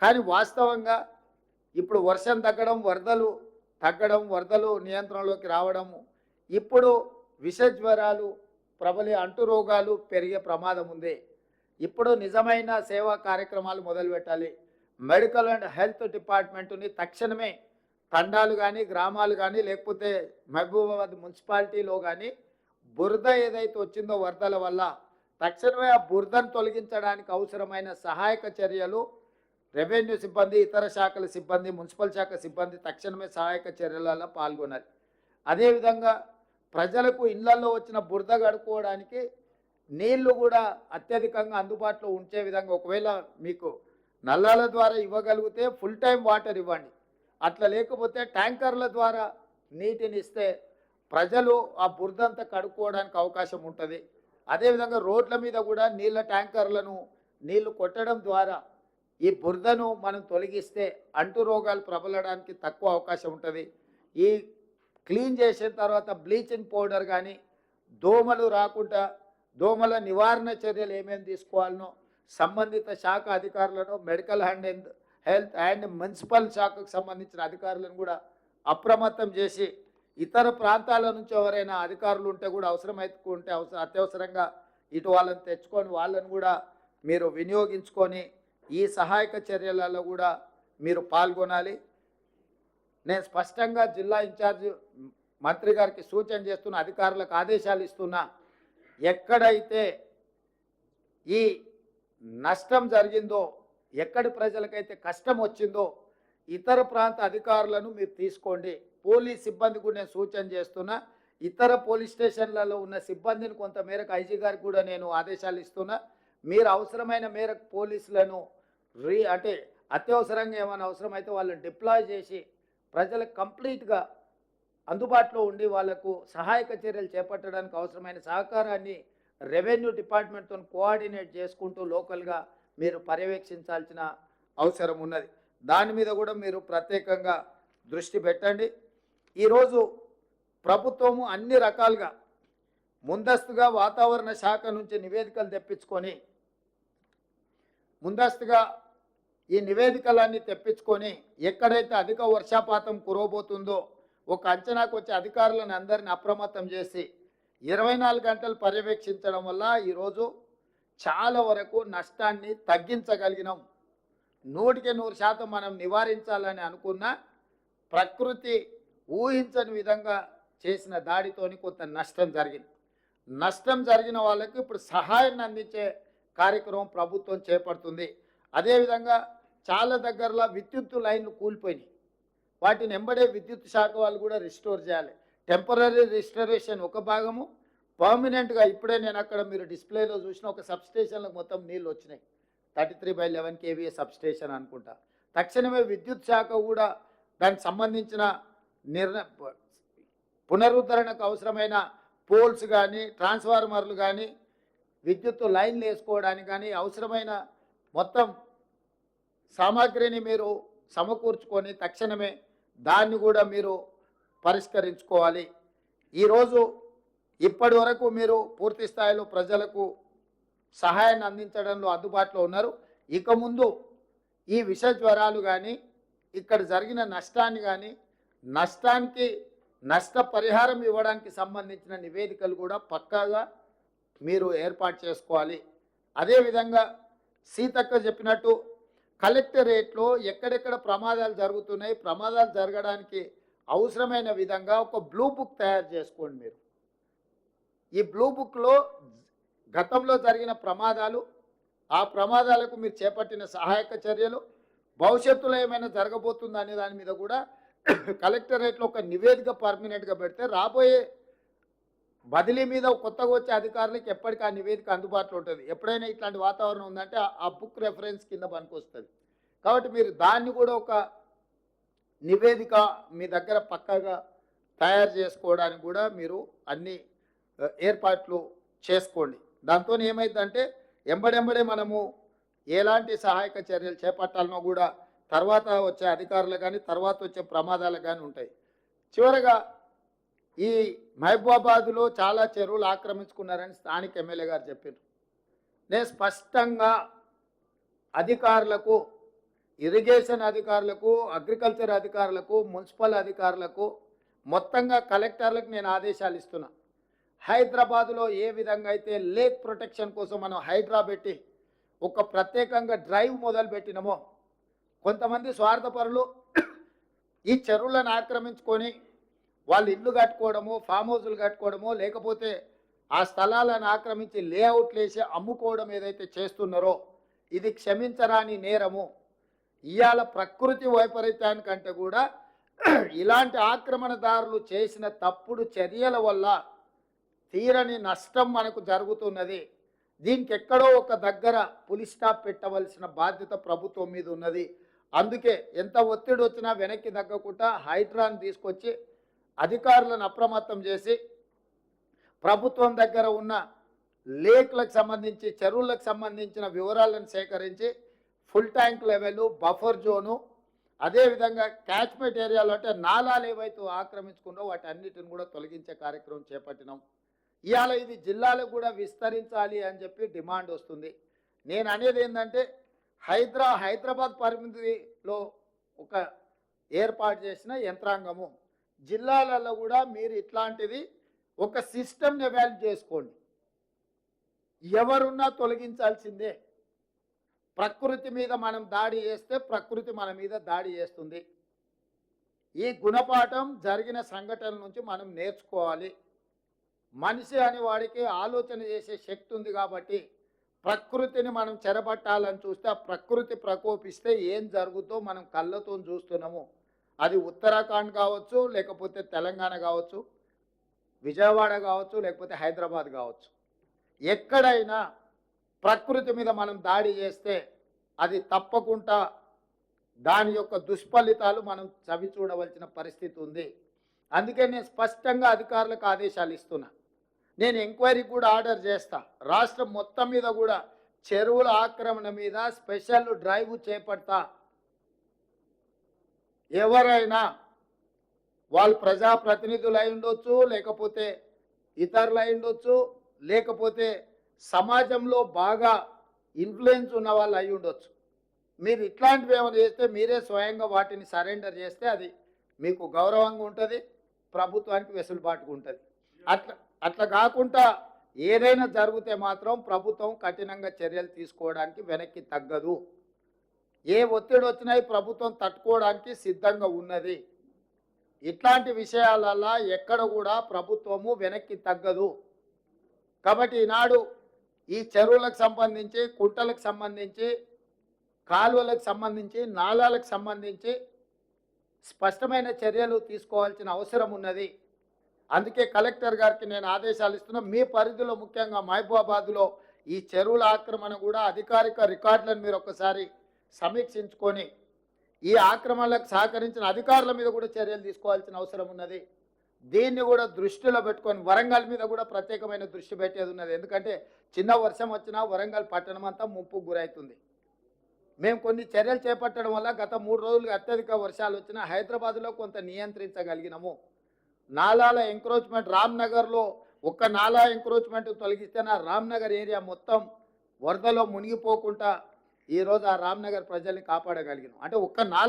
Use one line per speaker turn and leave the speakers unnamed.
కానీ వాస్తవంగా ఇప్పుడు వర్షం తగ్గడం వరదలు నియంత్రణలోకి రావడము, ఇప్పుడు విష జ్వరాలు ప్రబలి అంటురోగాలు పెరిగే ప్రమాదం ఉంది. ఇప్పుడు నిజమైన సేవా కార్యక్రమాలు మొదలుపెట్టాలి. మెడికల్ అండ్ హెల్త్ డిపార్ట్మెంటుని తక్షణమే తండాలు కానీ, గ్రామాలు కానీ, లేకపోతే మహబూబాబాద్ మున్సిపాలిటీలో కానీ బురద ఏదైతే వచ్చిందో వరదల వల్ల తక్షణమే ఆ బురదను తొలగించడానికి అవసరమైన సహాయక చర్యలు రెవెన్యూ సిబ్బంది, ఇతర శాఖల సిబ్బంది, మున్సిపల్ శాఖ సిబ్బంది తక్షణమే సహాయక చర్యలలో పాల్గొనాలి. అదేవిధంగా ప్రజలకు ఇళ్లలో వచ్చిన బురద గడుపుకోవడానికి నీళ్లు కూడా అత్యధికంగా అందుబాటులో ఉంచే విధంగా ఒకవేళ మీకు నల్లాల ద్వారా ఇవ్వగలిగితే ఫుల్ టైం వాటర్ ఇవ్వండి. అట్లా లేకపోతే ట్యాంకర్ల ద్వారా నీటిని ఇస్తే ప్రజలు ఆ బురదంతా కడుక్కోవడానికి అవకాశం ఉంటుంది. అదేవిధంగా రోడ్ల మీద కూడా నీళ్ళ ట్యాంకర్లను నీళ్లు కొట్టడం ద్వారా ఈ బురదను మనం తొలగిస్తే అంటు రోగాలు ప్రబలడానికి తక్కువ అవకాశం ఉంటుంది. ఈ క్లీన్ చేసిన తర్వాత బ్లీచింగ్ పౌడర్ కానీ దోమలు రాకుండా దోమల నివారణ చర్యలు ఏమేమి తీసుకోవాలనో సంబంధిత శాఖ అధికారులను, మెడికల్ హెల్త్ అండ్ మున్సిపల్ శాఖకు సంబంధించిన అధికారులను కూడా అప్రమత్తం చేసి ఇతర ప్రాంతాల నుంచి ఎవరైనా అధికారులు ఉంటే కూడా అవసరమైతే అత్యవసరంగా ఇటు వాళ్ళని తెచ్చుకొని వాళ్ళని కూడా మీరు వినియోగించుకొని ఈ సహాయక చర్యలలో కూడా మీరు పాల్గొనాలి. నేను స్పష్టంగా జిల్లా ఇన్ఛార్జ్ మంత్రి గారికి సూచన చేస్తున్న, అధికారులకు ఆదేశాలు ఇస్తున్నా, ఎక్కడైతే ఈ నష్టం జరిగిందో, ఎక్కడి ప్రజలకైతే కష్టం వచ్చిందో ఇతర ప్రాంత అధికారులను మీరు తీసుకోండి. పోలీస్ సిబ్బంది కూడా నేను సూచన చేస్తున్నా. ఇతర పోలీస్ స్టేషన్లలో ఉన్న సిబ్బందిని కొంతమేరకు ఐజీ గారికి కూడా నేను ఆదేశాలు ఇస్తున్నా. మీరు అవసరమైన మేరకు పోలీసులను అంటే అత్యవసరంగా ఏమైనా అవసరమైతే వాళ్ళని డిప్లాయ్ చేసి ప్రజలకు కంప్లీట్గా అందుబాటులో ఉండి వాళ్లకు సహాయక చర్యలు చేపట్టడానికి అవసరమైన సహకారాన్ని రెవెన్యూ డిపార్ట్మెంట్తో కోఆర్డినేట్ చేసుకుంటూ లోకల్గా మీరు పర్యవేక్షించాల్సిన అవసరం ఉన్నది. దాని మీద కూడా మీరు ప్రత్యేకంగా దృష్టి పెట్టండి. ఈరోజు ప్రభుత్వము అన్ని రకాలుగా ముందస్తుగా వాతావరణ శాఖ నుంచి నివేదికలు తెప్పించుకొని ముందస్తుగా ఈ నివేదికలన్నీ తెప్పించుకొని ఎక్కడైతే అధిక వర్షపాతం కురవబోతుందో ఒక అంచనాకు వచ్చే అధికారులను అందరిని అప్రమత్తం చేసి 24 గంటలు పర్యవేక్షించడం వల్ల ఈరోజు చాలా వరకు నష్టాన్ని తగ్గించగలిగినాం. 100% మనం నివారించాలని అనుకున్న ప్రకృతి ఊహించని విధంగా చేసిన దాడితోని కొంత నష్టం జరిగిన వాళ్ళకి ఇప్పుడు సహాయాన్ని అందించే కార్యక్రమం ప్రభుత్వం చేపడుతుంది. అదేవిధంగా చాలా దగ్గరలో విద్యుత్ లైన్లు కూలిపోయినాయి. వాటిని ఎంబడే విద్యుత్ శాఖ వాళ్ళు కూడా రిస్టోర్ చేయాలి. టెంపరీ రిస్టరేషన్ ఒక భాగము, పర్మనెంట్గా ఇప్పుడే నేను అక్కడ మీరు డిస్ప్లేలో చూసిన ఒక సబ్స్టేషన్లకు మొత్తం నీళ్ళు వచ్చినాయి. 33/11 kVA సబ్స్టేషన్ అనుకుంటా. తక్షణమే విద్యుత్ శాఖ కూడా దానికి సంబంధించిన పునరుద్ధరణకు అవసరమైన పోల్స్ కానీ, ట్రాన్స్ఫార్మర్లు కానీ, విద్యుత్ లైన్లు వేసుకోవడానికి కానీ అవసరమైన మొత్తం సామాగ్రిని మీరు సమకూర్చుకొని తక్షణమే దాన్ని కూడా మీరు పరిష్కరించుకోవాలి. ఈరోజు ఇప్పటి వరకు మీరు పూర్తి స్థాయిలో ప్రజలకు సహాయాన్ని అందించడంలో అందుబాటులో ఉన్నారు. ఇక ముందు ఈ విష జ్వరాలు కానీ, ఇక్కడ జరిగిన నష్టాన్ని కానీ, నష్టానికి నష్టపరిహారం ఇవ్వడానికి సంబంధించిన నివేదికలు కూడా పక్కాగా మీరు ఏర్పాటు చేసుకోవాలి. అదేవిధంగా సీతక్క చెప్పినట్టు కలెక్టరేట్లో ఎక్కడెక్కడ ప్రమాదాలు జరుగుతున్నాయి, ప్రమాదాలు జరగడానికి అవసరమైన విధంగా ఒక బ్లూ బుక్ తయారు చేసుకోండి. మీరు ఈ బ్లూ బుక్లో గతంలో జరిగిన ప్రమాదాలు, ఆ ప్రమాదాలకు మీరు చేపట్టిన సహాయక చర్యలు, భవిష్యత్తులో ఏమైనా జరగబోతుందా అనే దాని మీద కూడా కలెక్టరేట్లో ఒక నివేదిక పర్మనెంట్గా పెడితే రాబోయే బదిలీ మీద కొత్తగా వచ్చే అధికారులకు ఎప్పటికీ ఆ నివేదిక అందుబాటులో ఉంటుంది. ఎప్పుడైనా ఇట్లాంటి వాతావరణం ఉందంటే ఆ బుక్ రెఫరెన్స్ కింద పనికొస్తుంది. కాబట్టి మీరు దాన్ని కూడా ఒక నివేదిక మీ దగ్గర పక్కాగా తయారు చేసుకోవడానికి కూడా మీరు అన్ని ఏర్పాట్లు చేసుకోండి. దాంతో ఏమైందంటే ఎంబడెంబడే మనము ఎలాంటి సహాయక చర్యలు చేపట్టాలనో కూడా తర్వాత వచ్చే అధికారులు కానీ, తర్వాత వచ్చే ప్రమాదాలు కానీ ఉంటాయి. చివరగా ఈ మహబూబాబాద్లో చాలా చెరువులు ఆక్రమించుకున్నారని స్థానిక ఎమ్మెల్యే గారు చెప్పారు. నేను స్పష్టంగా అధికారులకు ఇరిగేషన్ అధికారులకు, అగ్రికల్చర్ అధికారులకు, మున్సిపల్ అధికారులకు, మొత్తంగా కలెక్టర్లకు నేను ఆదేశాలు ఇస్తున్నా. హైదరాబాదులో ఏ విధంగా అయితే లేక్ ప్రొటెక్షన్ కోసం మనం హైడ్రా పెట్టి ఒక ప్రత్యేకంగా డ్రైవ్ మొదలుపెట్టినామో, కొంతమంది స్వార్థపరులు ఈ చెరువులను ఆక్రమించుకొని వాళ్ళు ఇల్లు కట్టుకోవడము, ఫామ్ హౌజులు కట్టుకోవడమో, లేకపోతే ఆ స్థలాలను ఆక్రమించి లేఅవుట్లు వేసి అమ్ముకోవడం ఏదైతే చేస్తున్నారో ఇది క్షమించరాని నేరము. ఇవాళ ప్రకృతి వైపరీత్యానికంటే కూడా ఇలాంటి ఆక్రమణదారులు చేసిన తప్పుడు చర్యల వల్ల తీరని నష్టం మనకు జరుగుతున్నది. దీనికి ఎక్కడో ఒక దగ్గర పులి స్టాప్ పెట్టవలసిన బాధ్యత ప్రభుత్వం మీద ఉన్నది. అందుకే ఎంత ఒత్తిడి వచ్చినా వెనక్కి తగ్గకుండా హైడ్రాను తీసుకొచ్చి అధికారులను అప్రమత్తం చేసి ప్రభుత్వం దగ్గర ఉన్న లేక్లకు సంబంధించి, చెరువులకు సంబంధించిన వివరాలను సేకరించి full tank level, buffer zone, అదేవిధంగా క్యాచ్మెంట్ ఏరియాలో అంటే నాలాలు ఏవైతే ఆక్రమించుకున్నో వాటి అన్నిటిని కూడా తొలగించే కార్యక్రమం చేపట్టినాం. ఇవాళ ఇది జిల్లాలకు కూడా విస్తరించాలి అని చెప్పి డిమాండ్ వస్తుంది. నేను అనేది ఏంటంటే హైదరాబాద్ పరిమితిలో ఒక ఏర్పాటు చేసిన యంత్రాంగము, జిల్లాలలో కూడా మీరు ఇట్లాంటిది ఒక సిస్టమ్ని ఎవాల్వ్ చేసుకోండి. ఎవరున్నా తొలగించాల్సిందే. ప్రకృతి మీద మనం దాడి చేస్తే ప్రకృతి మన మీద దాడి చేస్తుంది. ఈ గుణపాఠం జరిగిన సంఘటనల నుంచి మనం నేర్చుకోవాలి. మనిషి అని వాడికి ఆలోచన చేసే శక్తి ఉంది కాబట్టి ప్రకృతిని మనం చెరబట్టాలని చూస్తే ఆ ప్రకృతి ప్రకోపిస్తే ఏం జరుగుతుందో మనం కళ్ళతో చూస్తున్నాము. అది ఉత్తరాఖండ్ కావచ్చు, లేకపోతే తెలంగాణ కావచ్చు, విజయవాడ కావచ్చు, లేకపోతే హైదరాబాద్ కావచ్చు. ఎక్కడైనా ప్రకృతి మీద మనం దాడి చేస్తే అది తప్పకుండా దాని యొక్క దుష్ఫలితాలు మనం చవి చూడవలసిన పరిస్థితి ఉంది. అందుకే నేను స్పష్టంగా అధికారులకు ఆదేశాలు ఇస్తున్నా. నేను ఎంక్వైరీకి కూడా ఆర్డర్ చేస్తా. రాష్ట్రం మొత్తం మీద కూడా చెరువుల ఆక్రమణ మీద స్పెషల్ డ్రైవ్ చేపడతా. ఎవరైనా వాళ్ళు ప్రజాప్రతినిధులు అయి ఉండొచ్చు, లేకపోతే ఇతరులు అయి ఉండొచ్చు, లేకపోతే సమాజంలో బాగా ఇన్ఫ్లుయెన్స్ ఉన్న వాళ్ళు అయి ఉండొచ్చు. మీరు ఇట్లాంటివి ఏమైనా చేస్తే మీరే స్వయంగా వాటిని సరెండర్ చేస్తే అది మీకు గౌరవంగా ఉంటుంది, ప్రభుత్వానికి వెసులుబాటుగా ఉంటుంది. అట్లా కాకుండా ఏదైనా జరిగితే మాత్రం ప్రభుత్వం కఠినంగా చర్యలు తీసుకోవడానికి వెనక్కి తగ్గదు. ఏ ఒత్తిడి వచ్చినా ప్రభుత్వం తట్టుకోవడానికి సిద్ధంగా ఉన్నది. ఇట్లాంటి విషయాలలో ఎక్కడ కూడా ప్రభుత్వము వెనక్కి తగ్గదు. కాబట్టి ఈనాడు ఈ చెరువులకు సంబంధించి, కుంటలకు సంబంధించి, కాలువలకు సంబంధించి, నాలాలకు సంబంధించి స్పష్టమైన చర్యలు తీసుకోవాల్సిన అవసరం ఉన్నది. అందుకే కలెక్టర్ గారికి నేను ఆదేశాలు ఇస్తున్నా. మీ పరిధిలో ముఖ్యంగా మహబూబాబాద్లో ఈ చెరువుల ఆక్రమణ కూడా అధికారిక రికార్డులను మీరు ఒకసారి సమీక్షించుకొని ఈ ఆక్రమణలకు సహకరించిన అధికారుల మీద కూడా చర్యలు తీసుకోవాల్సిన అవసరం ఉన్నది. దీన్ని కూడా దృష్టిలో పెట్టుకొని వరంగల్ మీద కూడా ప్రత్యేకమైన దృష్టి పెట్టేది ఉన్నది. ఎందుకంటే చిన్న వర్షం వచ్చినా వరంగల్ పట్టణం అంతా ముప్పుకు గురవుతుంది. మేము కొన్ని చర్యలు చేపట్టడం వల్ల గత 3 రోజులుగా అత్యధిక వర్షాలు వచ్చినా హైదరాబాద్లో కొంత నియంత్రించగలిగినాము. నాలాల ఎంక్రోచ్మెంట్ రామ్నగర్లో ఒక్క నాలా ఎంక్రోచ్మెంట్ తొలగిస్తే నా రామ్నగర్ ఏరియా మొత్తం వరదలో మునిగిపోకుండా ఈరోజు ఆ రామ్నగర్ ప్రజల్ని కాపాడగలిగినాం. అంటే ఒక్క నాలా